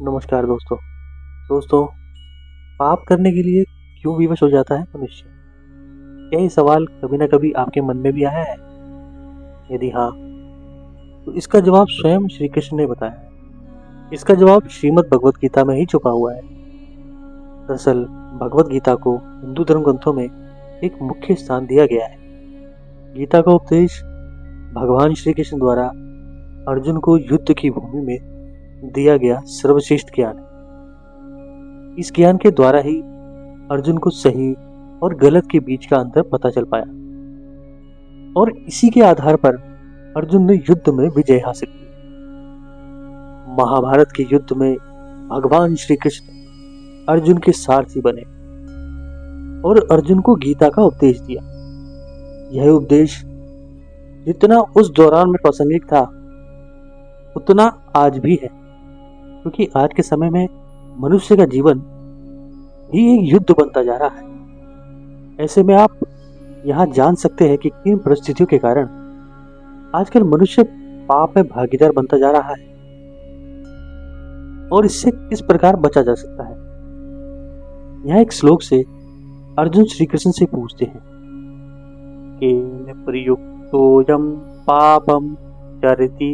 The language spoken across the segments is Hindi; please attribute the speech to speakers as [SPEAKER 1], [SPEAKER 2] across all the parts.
[SPEAKER 1] नमस्कार दोस्तों। दोस्तों, पाप करने के लिए क्यों विवश हो जाता है मनुष्य? क्या ये सवाल कभी ना कभी आपके मन में भी आया है? यदि हाँ, तो इसका जवाब स्वयं श्री कृष्ण ने बताया है। इसका जवाब श्रीमद् भगवत गीता में ही छुपा हुआ है। दरअसल भगवत गीता को हिंदू धर्म ग्रंथों में एक मुख्य स्थान दिया गया है। गीता का उपदेश भगवान श्री कृष्ण द्वारा अर्जुन को युद्ध की भूमि में दिया गया सर्वश्रेष्ठ ज्ञान है। इस ज्ञान के द्वारा ही अर्जुन को सही और गलत के बीच का अंतर पता चल पाया और इसी के आधार पर अर्जुन ने युद्ध में विजय हासिल की। महाभारत के युद्ध में भगवान श्री कृष्ण अर्जुन के सारथी बने और अर्जुन को गीता का उपदेश दिया। यह उपदेश जितना उस दौरान में प्रासंगिक था, उतना आज भी है, क्योंकि आज के समय में मनुष्य का जीवन ही एक युद्ध बनता जा रहा है। ऐसे में आप यहाँ जान सकते हैं कि किन परिस्थितियों के कारण आजकल मनुष्य पाप में भागीदार बनता जा रहा है और इससे किस प्रकार बचा जा सकता है। यहाँ एक श्लोक से अर्जुन श्री कृष्ण से पूछते हैं, केन प्रयुक्तोऽयं पापं चरति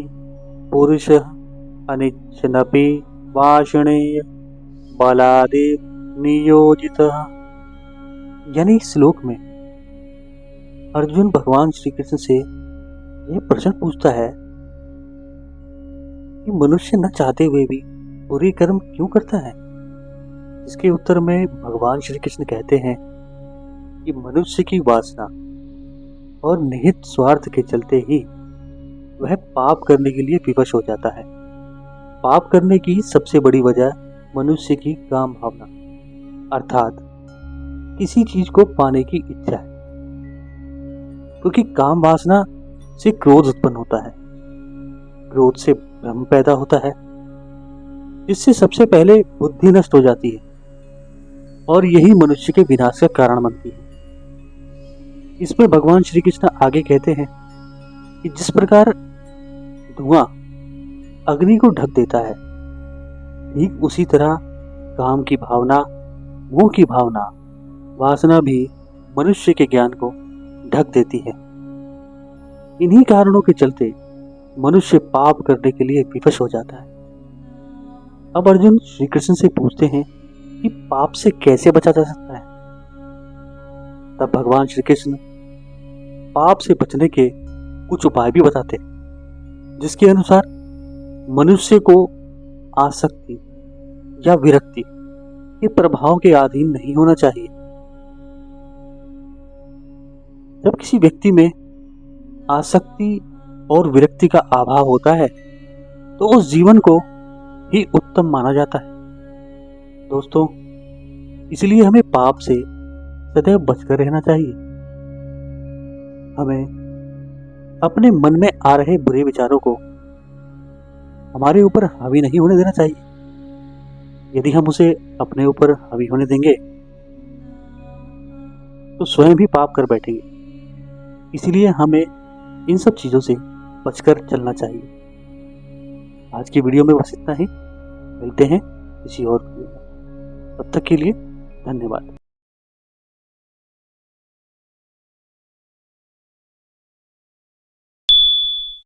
[SPEAKER 1] पुरुषः अनिच्छन्नपि वाषणेय बलादेव नियोजितः। यानी इस श्लोक में अर्जुन भगवान श्री कृष्ण से यह प्रश्न पूछता है कि मनुष्य न चाहते हुए भी बुरे कर्म क्यों करता है। इसके उत्तर में भगवान श्री कृष्ण कहते हैं कि मनुष्य की वासना और निहित स्वार्थ के चलते ही वह पाप करने के लिए विवश हो जाता है। पाप करने की सबसे बड़ी वजह मनुष्य की काम भावना अर्थात किसी चीज को पाने की इच्छा है, क्योंकि काम वासना से क्रोध उत्पन्न होता है। क्रोध से भ्रम पैदा होता है, जिससे सबसे पहले बुद्धि नष्ट हो जाती है और यही मनुष्य के विनाश का कारण बनती है। इसमें भगवान श्री कृष्ण आगे कहते हैं कि जिस प्रकार धुआं अग्नि को ढक देता है, ठीक उसी तरह काम की भावना, मोह की भावना, वासना भी मनुष्य के ज्ञान को ढक देती है। इन्हीं कारणों के चलते मनुष्य पाप करने के लिए विवश हो जाता है। अब अर्जुन श्री कृष्ण से पूछते हैं कि पाप से कैसे बचा जा सकता है। तब भगवान श्री कृष्ण पाप से बचने के कुछ उपाय भी बताते हैं, जिसके अनुसार मनुष्य को आसक्ति या विरक्ति के प्रभाव के अधीन नहीं होना चाहिए। जब किसी व्यक्ति में आसक्ति और विरक्ति का अभाव होता है, तो उस जीवन को ही उत्तम माना जाता है। दोस्तों, इसलिए हमें पाप से सदैव बचकर रहना चाहिए। हमें अपने मन में आ रहे बुरे विचारों को हमारे ऊपर हावी नहीं होने देना चाहिए। यदि हम उसे अपने ऊपर हावी होने देंगे तो स्वयं भी पाप कर बैठेंगे। इसलिए हमें इन सब चीजों से बचकर चलना चाहिए। आज की वीडियो में बस इतना ही। मिलते हैं किसी और वीडियो में। तब तक के लिए धन्यवाद।